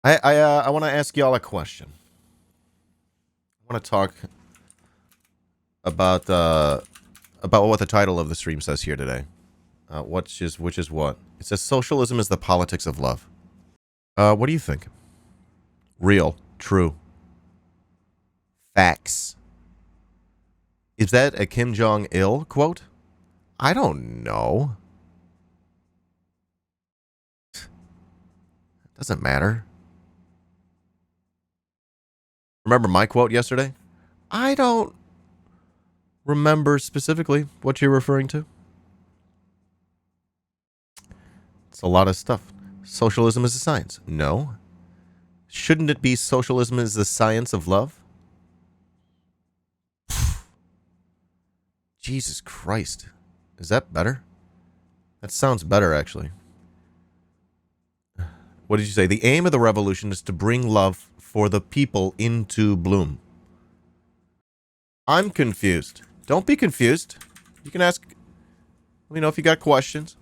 I want to ask y'all a question. I want to talk about what the title of the stream says here today. Which is what? It says socialism is the politics of love. What do you think? Real, true, facts. Is that a Kim Jong-il quote? I don't know. Doesn't matter. Remember my quote yesterday? I don't remember specifically what you're referring to. It's a lot of stuff. Socialism is a science. No. Shouldn't it be socialism is the science of love? Jesus Christ. Is that better? That sounds better, actually. What did you say? The aim of the revolution is to bring love for the people into bloom. I'm confused. Don't be confused. You can ask, let me know if you got questions.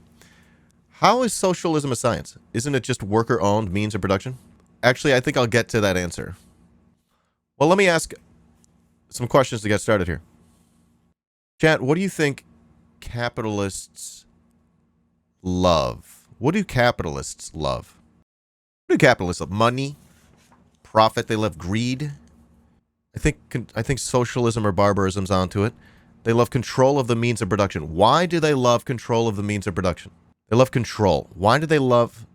How is socialism a science? Isn't it just worker-owned means of production? Actually, I think I'll get to that answer. Well, let me ask some questions to get started here. Chat, what do you think capitalists love? What do capitalists love? What do capitalists love? Money? Profit? They love greed? I think socialism or barbarism's onto it. They love control of the means of production. Why do they love control of the means of production? They love control. Why do they love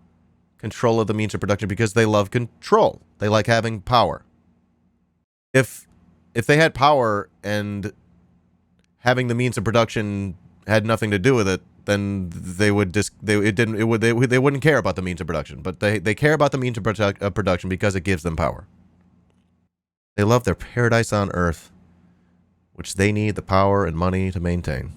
control of the means of production? Because they love control. They like having power. If they had power and having the means of production had nothing to do with it, then they wouldn't care about the means of production. But they care about the means of production because it gives them power. They love their paradise on earth, which they need the power and money to maintain.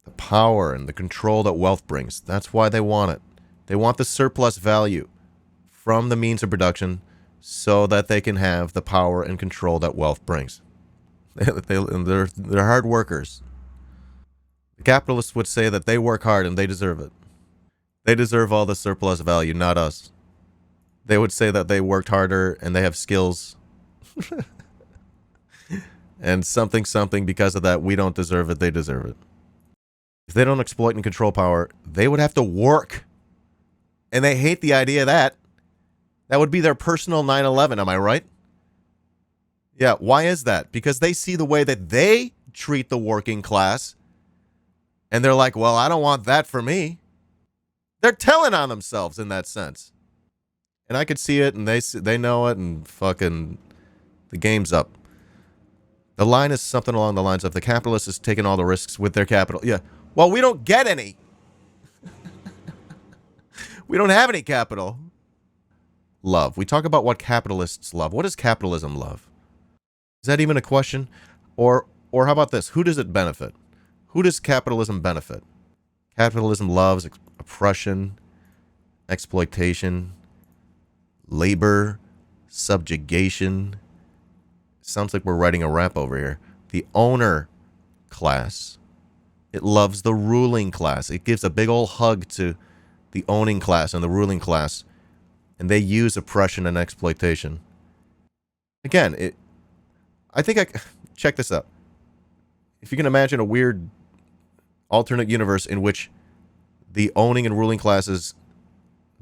The power and the control that wealth brings. That's why they want it. They want the surplus value from the means of production so that they can have the power and control that wealth brings. They're hard workers. The capitalists would say that they work hard and they deserve it. They deserve all the surplus value, not us. They would say that they worked harder and they have skills. And something because of that, we don't deserve it, they deserve it. If they don't exploit and control power, they would have to work. And they hate the idea of that. That would be their personal 9/11, am I right? Yeah, why is that? Because they see the way that they treat the working class. And they're like, well, I don't want that for me. They're telling on themselves in that sense. And I could see it, and they know it, and fucking the game's up. The line is something along the lines of the capitalist is taking all the risks with their capital. Yeah. Well, we don't get any. We don't have any capital. Love. We talk about what capitalists love. What does capitalism love? Is that even a question? Or how about this? Who does it benefit? Who does capitalism benefit? Capitalism loves oppression, exploitation, labor, subjugation. Sounds like we're writing a rap over here. The owner class. It loves the ruling class. It gives a big old hug to the owning class and the ruling class. And they use oppression and exploitation. Again, check this out. If you can imagine a weird alternate universe in which the owning and ruling classes,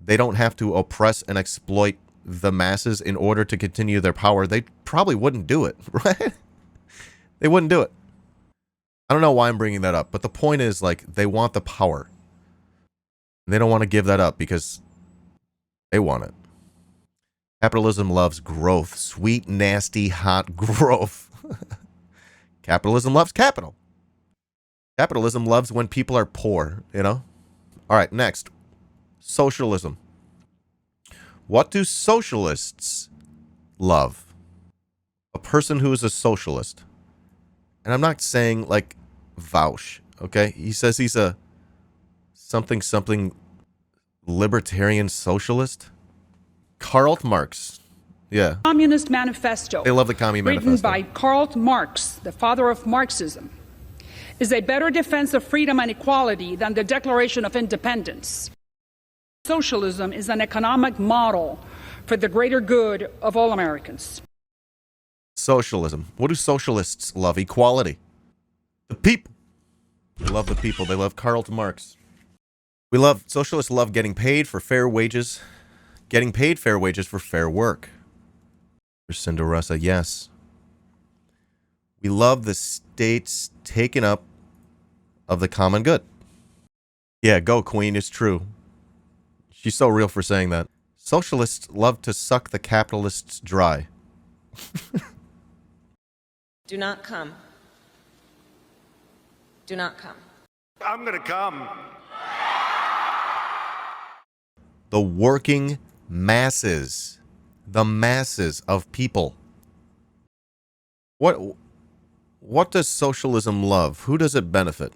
they don't have to oppress and exploit the masses in order to continue their power, they probably wouldn't do it, right? They wouldn't do it. I don't know why I'm bringing that up, but the point is, like, they want the power. And they don't want to give that up because they want it. Capitalism loves growth. Sweet, nasty, hot growth. Capitalism loves capital. Capitalism loves when people are poor, you know? All right, next. Socialism. What do socialists love? A person who is a socialist. And I'm not saying, like, Vaush, okay? He says he's a something libertarian socialist. Karl Marx. Yeah. Communist Manifesto. They love the Commie Manifesto. Written by Karl Marx, the father of Marxism, is a better defense of freedom and equality than the Declaration of Independence. Socialism is an economic model for the greater good of all Americans. Socialism. What do socialists love? Equality. The people. They love the people. They love Karl Marx. Socialists love getting paid for fair wages. Getting paid fair wages for fair work. Cinderella, yes. We love the state's taking up of the common good. Yeah, go Queen, it's true. She's so real for saying that. Socialists love to suck the capitalists dry. Do not come. Do not come. I'm gonna come. The working masses. The masses of people. What does socialism love? Who does it benefit?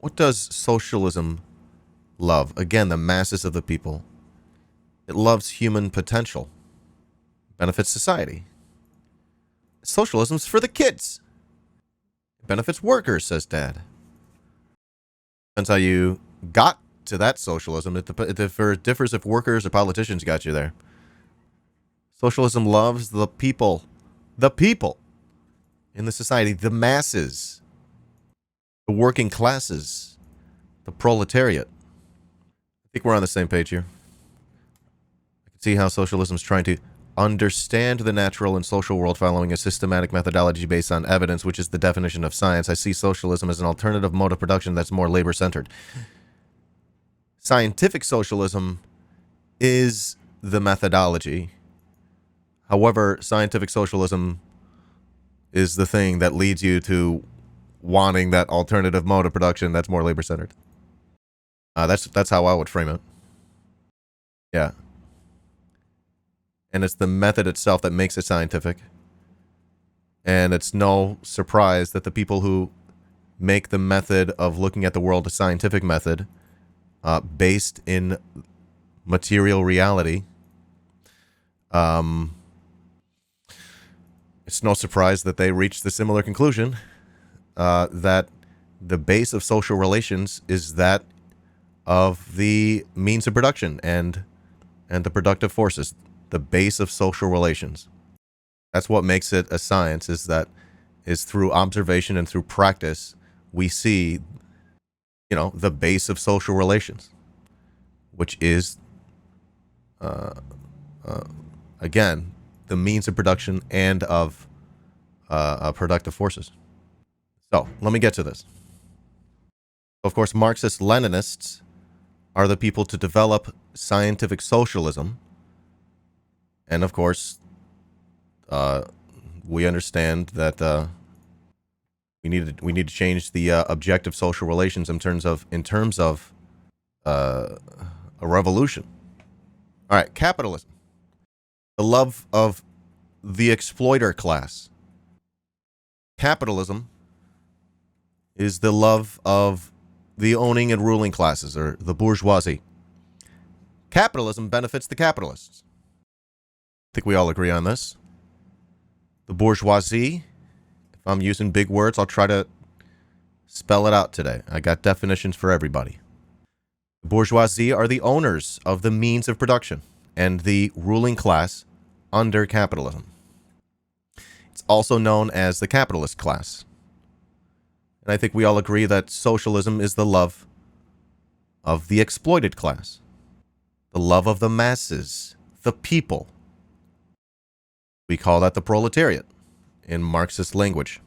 What does socialism love? Again, the masses of the people. It loves human potential. Benefits society. Socialism's for the kids. It benefits workers, says Dad. Depends how you got to that socialism. It differs if workers or politicians got you there. Socialism loves the people. The people in the society. The masses. The working classes. The proletariat. I think we're on the same page here. I can see how socialism is trying to understand the natural and social world following a systematic methodology based on evidence, which is the definition of science. I see socialism as an alternative mode of production that's more labor-centered. Scientific socialism is the methodology. However, scientific socialism is the thing that leads you to wanting that alternative mode of production that's more labor-centered. That's how I would frame it. Yeah. And it's the method itself that makes it scientific. And it's no surprise that the people who make the method of looking at the world a scientific method, based in material reality, it's no surprise that they reach the similar conclusion that the base of social relations is that of the means of production and the productive forces. The base of social relations. That's what makes it a science, is through observation and through practice, we see, the base of social relations, which is, again, the means of production and of productive forces. So, let me get to this. Of course, Marxist-Leninists are the people to develop scientific socialism. And of course, we understand that we need to change the objective social relations in terms of a revolution. All right, capitalism, the love of the exploiter class. Capitalism is the love of the owning and ruling classes, or the bourgeoisie. Capitalism benefits the capitalists. I think we all agree on this. The bourgeoisie, if I'm using big words, I'll try to spell it out today. I got definitions for everybody. The bourgeoisie are the owners of the means of production and the ruling class under capitalism. It's also known as the capitalist class. And I think we all agree that socialism is the love of the exploited class, the love of the masses, the people. We call that the proletariat in Marxist language.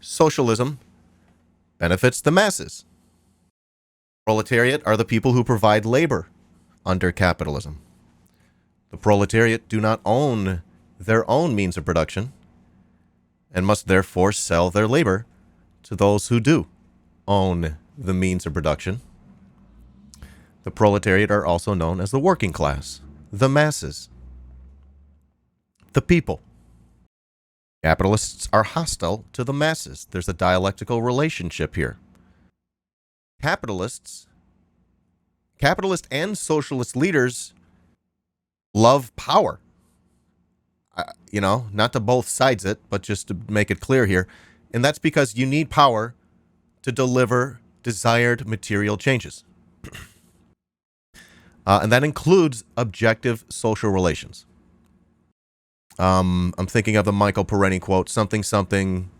Socialism benefits the masses. Proletariat are the people who provide labor under capitalism. The proletariat do not own their own means of production and must therefore sell their labor to those who do own the means of production. The proletariat are also known as the working class, the masses, the people. Capitalists are hostile to the masses. There's a dialectical relationship here. Capitalist and socialist leaders love power. Not to both sides it, but just to make it clear here. And that's because you need power to deliver desired material changes. And that includes objective social relations. I'm thinking of the Michael Peretti quote, something.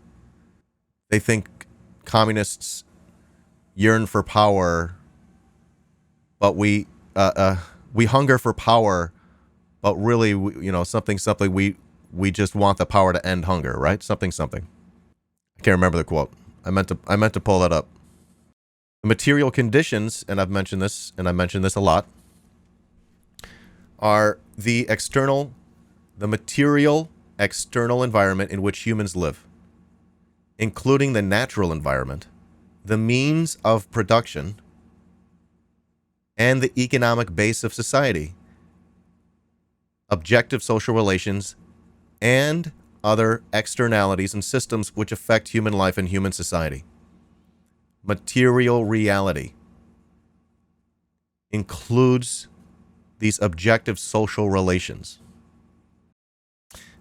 They think communists yearn for power, but we hunger for power, but really, something. We just want the power to end hunger, right? Something. I can't remember the quote. I meant to pull that up. The material conditions, and I've mentioned this, and I mention this a lot, are the material external environment in which humans live, including the natural environment, the means of production, and the economic base of society, objective social relations, and other externalities and systems which affect human life and human society. Material reality includes these objective social relations.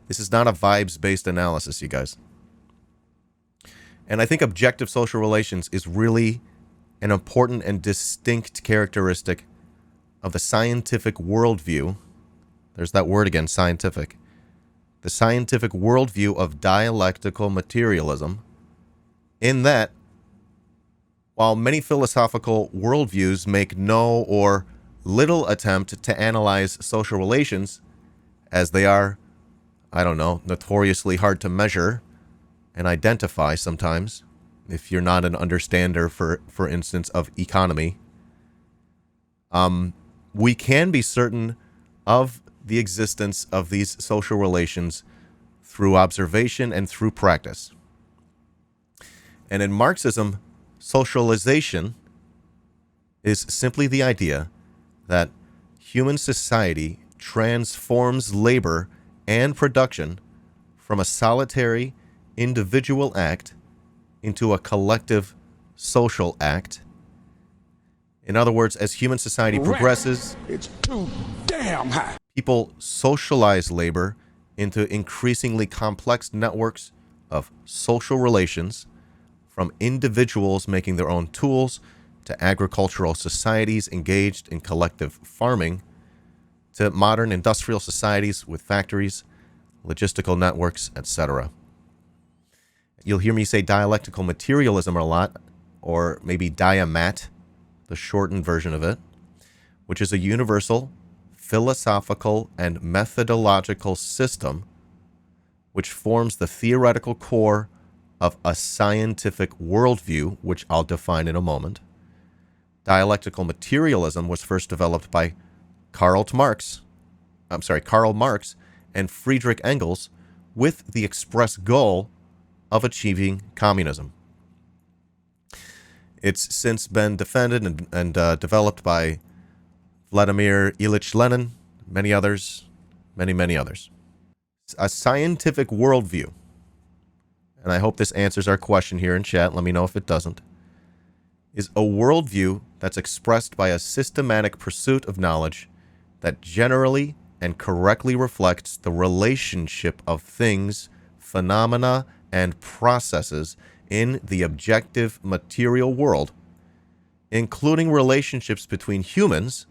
This is not a vibes-based analysis, you guys. And I think objective social relations is really an important and distinct characteristic of the scientific worldview. There's that word again, scientific. The scientific worldview of dialectical materialism, in that while many philosophical worldviews make no or little attempt to analyze social relations, as they are, notoriously hard to measure and identify sometimes, if you're not an understander, for instance, of economy, we can be certain of the existence of these social relations through observation and through practice. And in Marxism, socialization is simply the idea that human society transforms labor and production from a solitary individual act into a collective social act. In other words, as human society progresses, it's too damn hot. People socialize labor into increasingly complex networks of social relations, from individuals making their own tools to agricultural societies engaged in collective farming, to modern industrial societies with factories, logistical networks, etc. You'll hear me say dialectical materialism a lot, or maybe diamat, the shortened version of it, which is a universal, philosophical, and methodological system which forms the theoretical core of a scientific worldview, which I'll define in a moment. Dialectical materialism was first developed by Karl Marx and Friedrich Engels with the express goal of achieving communism. It's since been defended and developed by Vladimir Ilyich Lenin, many others. A scientific worldview, and I hope this answers our question here in chat, let me know if it doesn't, is a worldview that's expressed by a systematic pursuit of knowledge that generally and correctly reflects the relationship of things, phenomena, and processes in the objective material world, including relationships between humans,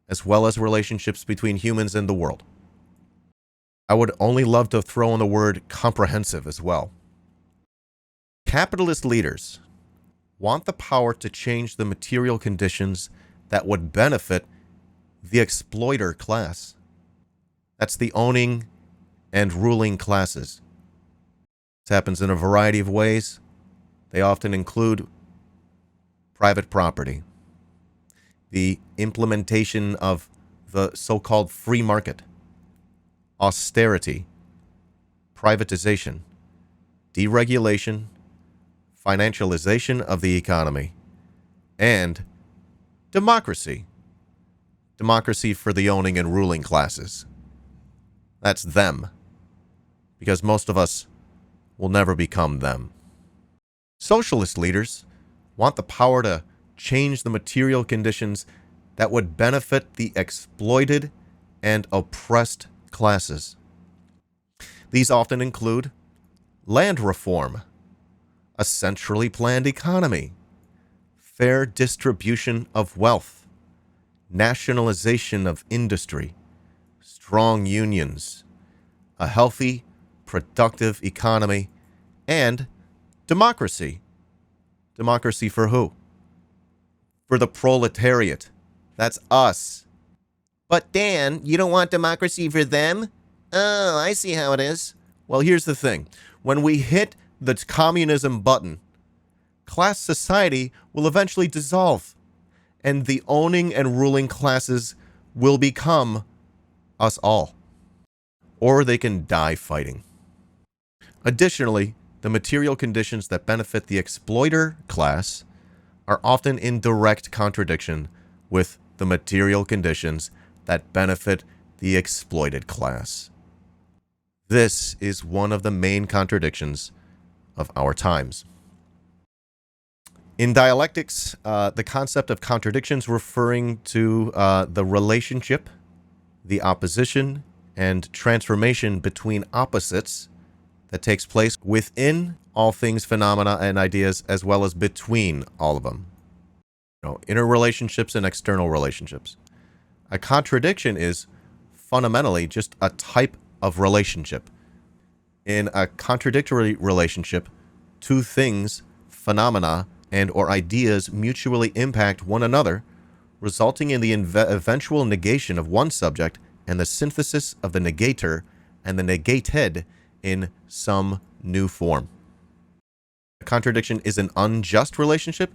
as well as relationships between humans and the world. I would only love to throw in the word comprehensive as well. Capitalist leaders want the power to change the material conditions that would benefit the exploiter class. That's the owning and ruling classes. This happens in a variety of ways. They often include private property, the implementation of the so-called free market, austerity, privatization, deregulation, financialization of the economy, and democracy. Democracy for the owning and ruling classes. That's them, because most of us will never become them. Socialist leaders want the power to change the material conditions that would benefit the exploited and oppressed classes. These often include land reform, a centrally planned economy, fair distribution of wealth, nationalization of industry, strong unions, a healthy, productive economy, and democracy. Democracy for who? For the proletariat. That's us. But Dan, you don't want democracy for them? Oh, I see how it is. Well, here's the thing. When we hit the communism button, class society will eventually dissolve, and the owning and ruling classes will become us all. Or they can die fighting. Additionally, the material conditions that benefit the exploiter class are often in direct contradiction with the material conditions that benefit the exploited class. This is one of the main contradictions of our times. In dialectics, the concept of contradictions referring to the relationship, the opposition, and transformation between opposites that takes place within all things, phenomena, and ideas, as well as between all of them. Inner relationships and external relationships. A contradiction is fundamentally just a type of relationship. In a contradictory relationship, two things, phenomena, and or ideas mutually impact one another, resulting in the eventual negation of one subject and the synthesis of the negator and the negated in some new form. A contradiction is an unjust relationship.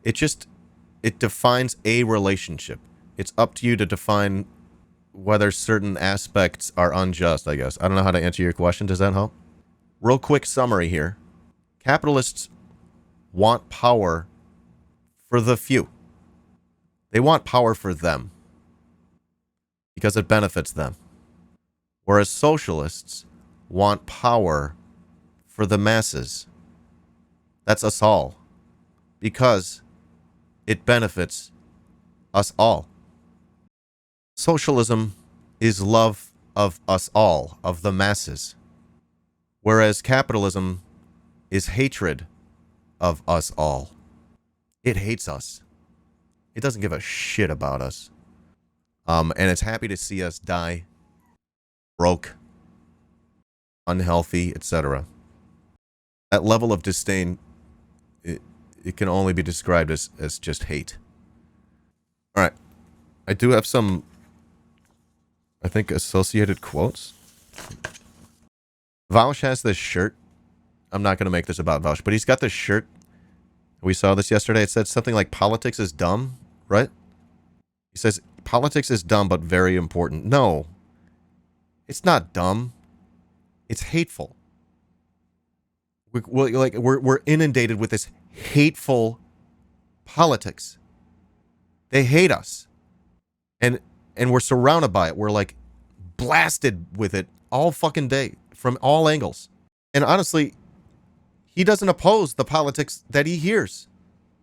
It defines a relationship. It's up to you to define whether certain aspects are unjust, I guess. I don't know how to answer your question. Does that help? Real quick summary here. Capitalists want power for the few. They want power for them because it benefits them. Whereas socialists want power for the masses. That's us all. Because it benefits us all. Socialism is love of us all, of the masses. Whereas capitalism is hatred of us all. It hates us. It doesn't give a shit about us. And it's happy to see us die, broke, unhealthy, etc. That level of disdain, it can only be described as just hate. All right. I do have some, I think, associated quotes. Vaush has this shirt. I'm not going to make this about Vaush, but he's got this shirt. We saw this yesterday. It said something like politics is dumb, right? He says politics is dumb but very important. No. It's not dumb. It's hateful. We're inundated with this hateful politics. They hate us. And we're surrounded by it. We're like blasted with it all fucking day from all angles. And honestly, he doesn't oppose the politics that he hears.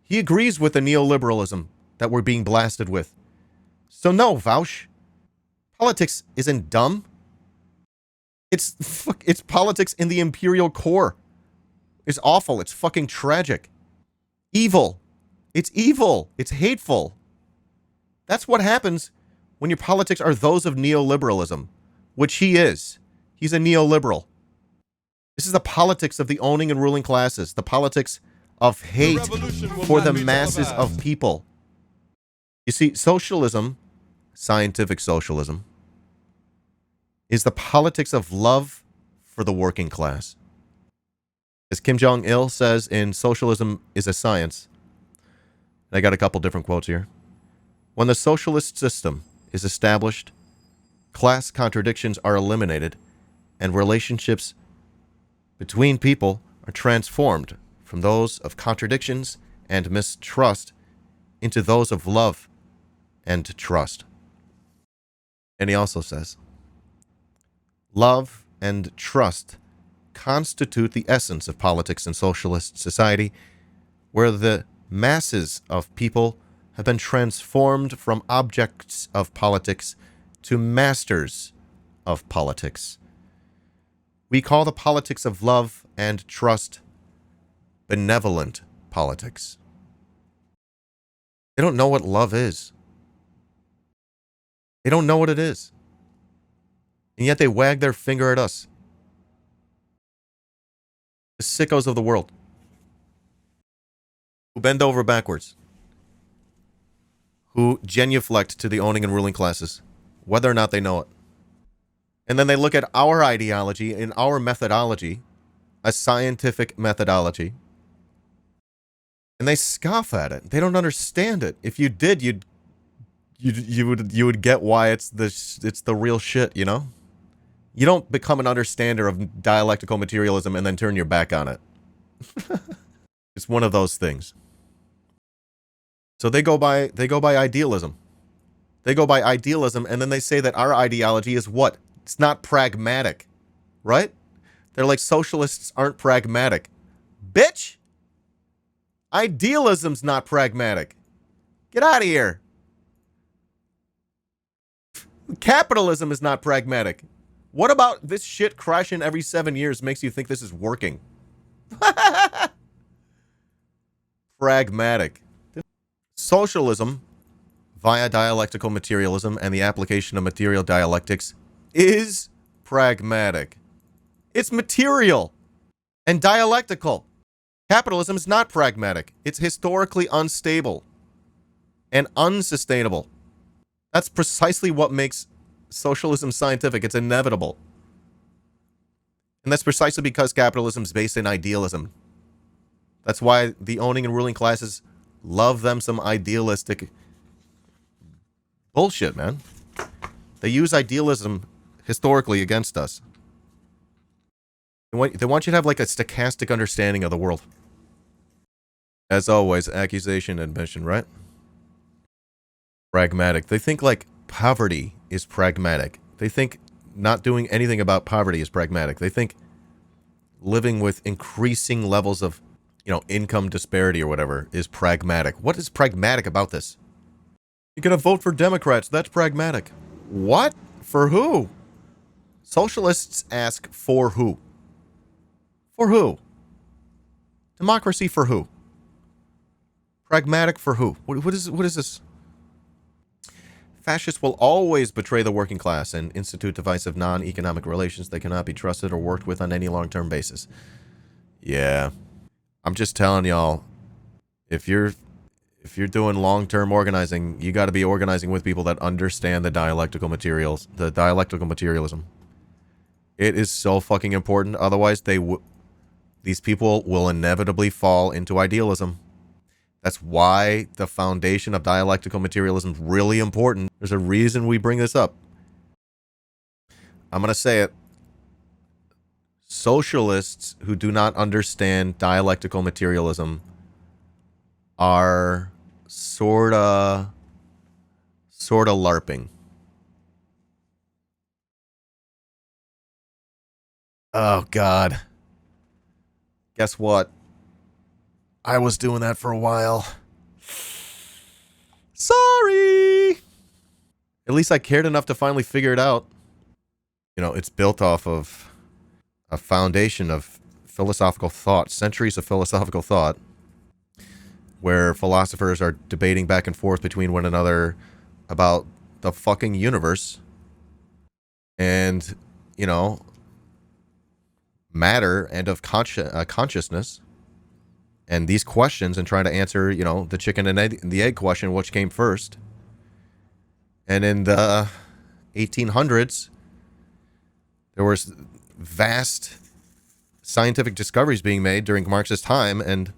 He agrees with the neoliberalism that we're being blasted with. So no, Vaush. Politics isn't dumb. It's politics in the imperial core. It's awful. It's fucking tragic. Evil. It's evil. It's hateful. That's what happens when your politics are those of neoliberalism, which he is. He's a neoliberal. This is the politics of the owning and ruling classes, the politics of hate for the masses of people. You see, socialism, scientific socialism, is the politics of love for the working class. As Kim Jong-il says in Socialism is a Science, and I got a couple different quotes here. When the socialist system is established, class contradictions are eliminated, and relationships between people are transformed from those of contradictions and mistrust into those of love and trust. And he also says, love and trust constitute the essence of politics in socialist society, where the masses of people have been transformed from objects of politics to masters of politics. We call the politics of love and trust benevolent politics. They don't know what love is. They don't know what it is. And yet they wag their finger at us. The sickos of the world. Who bend over backwards. Who genuflect to the owning and ruling classes, whether or not they know it. And then they look at our ideology and our methodology, a scientific methodology, and they scoff at it. They don't understand it. If you did, you would get why it's the real shit, you know? You don't become an understander of dialectical materialism and then turn your back on it. It's one of those things. So they go by idealism. They go by idealism, and then they say that our ideology is what? It's not pragmatic, right? They're like, socialists aren't pragmatic. Bitch! Idealism's not pragmatic. Get out of here. Capitalism is not pragmatic. What about this shit crashing every 7 years makes you think this is working? Pragmatic. Socialism, via dialectical materialism and the application of material dialectics, is pragmatic. It's material and dialectical. Capitalism is not pragmatic. It's historically unstable and unsustainable. That's precisely what makes socialism scientific. It's inevitable. And that's precisely because capitalism is based in idealism. That's why the owning and ruling classes love them some idealistic bullshit, man. They use idealism historically against us. They want you to have like a stochastic understanding of the world. As always, accusation, admission, right? Pragmatic. They think like poverty is pragmatic. They think not doing anything about poverty is pragmatic. They think living with increasing levels of, income disparity or whatever is pragmatic. What is pragmatic about this? You're gonna vote for Democrats. That's pragmatic. What? For who? Socialists ask for who? For who? Democracy for who? Pragmatic for who? What is this? Fascists will always betray the working class and institute divisive non-economic relations that cannot be trusted or worked with on any long-term basis. Yeah. I'm just telling y'all, if you're doing long-term organizing, you got to be organizing with people that understand the dialectical materialism. It is so fucking important. Otherwise, these people will inevitably fall into idealism. That's why the foundation of dialectical materialism is really important. There's a reason we bring this up. I'm going to say it. Socialists who do not understand dialectical materialism are sorta LARPing. Oh, God. Guess what? I was doing that for a while. Sorry! At least I cared enough to finally figure it out. It's built off of a foundation of philosophical thought, centuries of philosophical thought, where philosophers are debating back and forth between one another about the fucking universe and, matter and of consciousness. And these questions, and trying to answer, the chicken and the egg question, which came first. And in the 1800s, there was vast scientific discoveries being made during Marxist time, and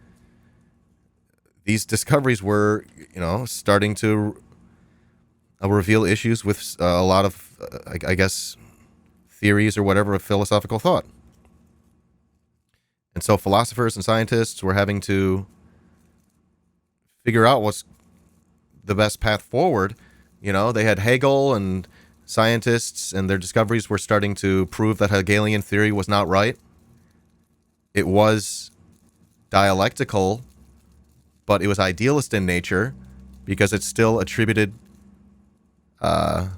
these discoveries were, starting to reveal issues with a lot of, I guess, theories or whatever of philosophical thought. And so philosophers and scientists were having to figure out what's the best path forward. They had Hegel and scientists, and their discoveries were starting to prove that Hegelian theory was not right. It was dialectical, but it was idealist in nature because it still attributed... it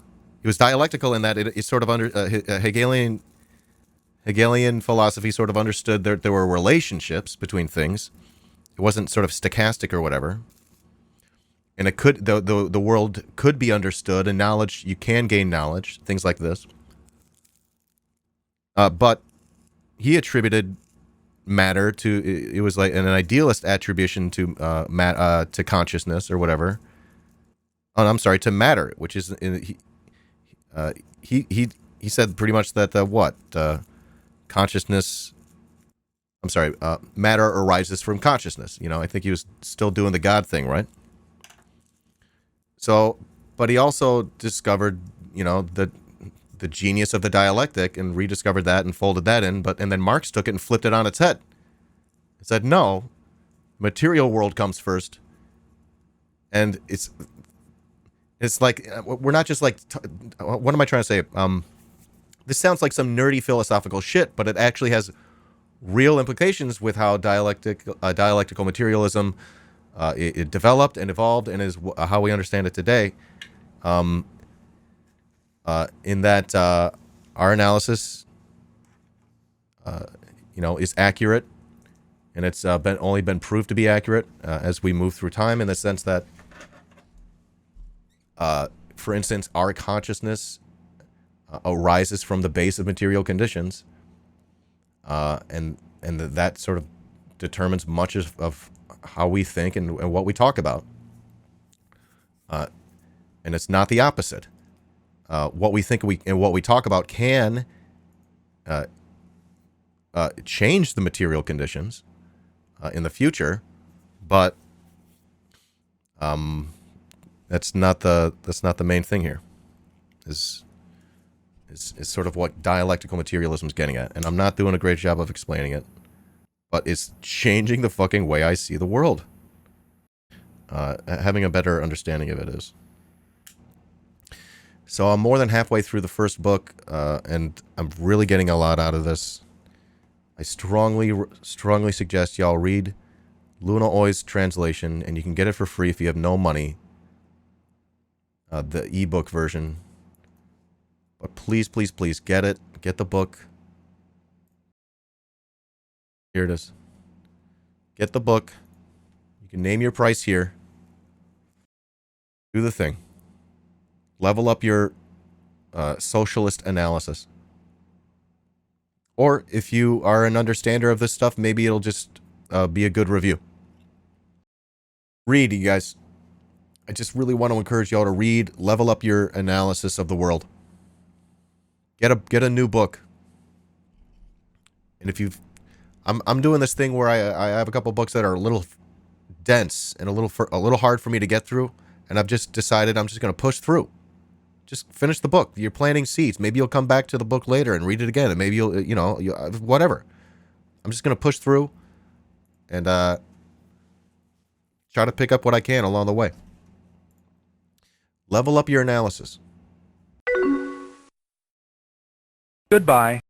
was dialectical in that it sort of Hegelian philosophy sort of understood that there were relationships between things. It wasn't sort of stochastic or whatever. and it could the world could be understood, and knowledge, you can gain knowledge, things like this. But he attributed matter to, it was like an idealist attribution to to consciousness or whatever. Oh, I'm sorry, to matter, which is he said pretty much that consciousness. I'm sorry, matter arises from consciousness. You know, I think he was still doing the God thing, right? So, but he also discovered, you know, the genius of the dialectic and rediscovered that and folded that in. And then Marx took it and flipped it on its head. He said, no, material world comes first. And it's like, we're not just like, what am I trying to say? This sounds like some nerdy philosophical shit, but it actually has real implications with how dialectical materialism it developed and evolved and is how we understand it today. In that our analysis, you know, is accurate, and it's only been proved to be accurate as we move through time, in the sense that, for instance, our consciousness arises from the base of material conditions, and that sort of determines much of how we think and what we talk about. And it's not the opposite. What we think and what we talk about can change the material conditions in the future, but that's not the main thing here. Is sort of what dialectical materialism is getting at, and I'm not doing a great job of explaining it, but it's changing the fucking way I see the world. Having a better understanding of it is. So I'm more than halfway through the first book, and I'm really getting a lot out of this. I strongly suggest y'all read Luna Oi's translation, and you can get it for free if you have no money. The ebook version. But please, please, please get it. Get the book. Here it is. Get the book. You can name your price here. Do the thing. Level up your socialist analysis. Or if you are an understander of this stuff, maybe it'll just be a good review. Read, you guys. I just really want to encourage y'all to read. Level up your analysis of the world. Get a new book. And if you've, I'm doing this thing where I have a couple books that are a little dense and a little hard for me to get through, and I've just decided I'm just going to push through. Just finish the book. You're planting seeds. Maybe you'll come back to the book later and read it again, and maybe you'll whatever. I'm just going to push through and try to pick up what I can along the way. Level up your analysis. Goodbye.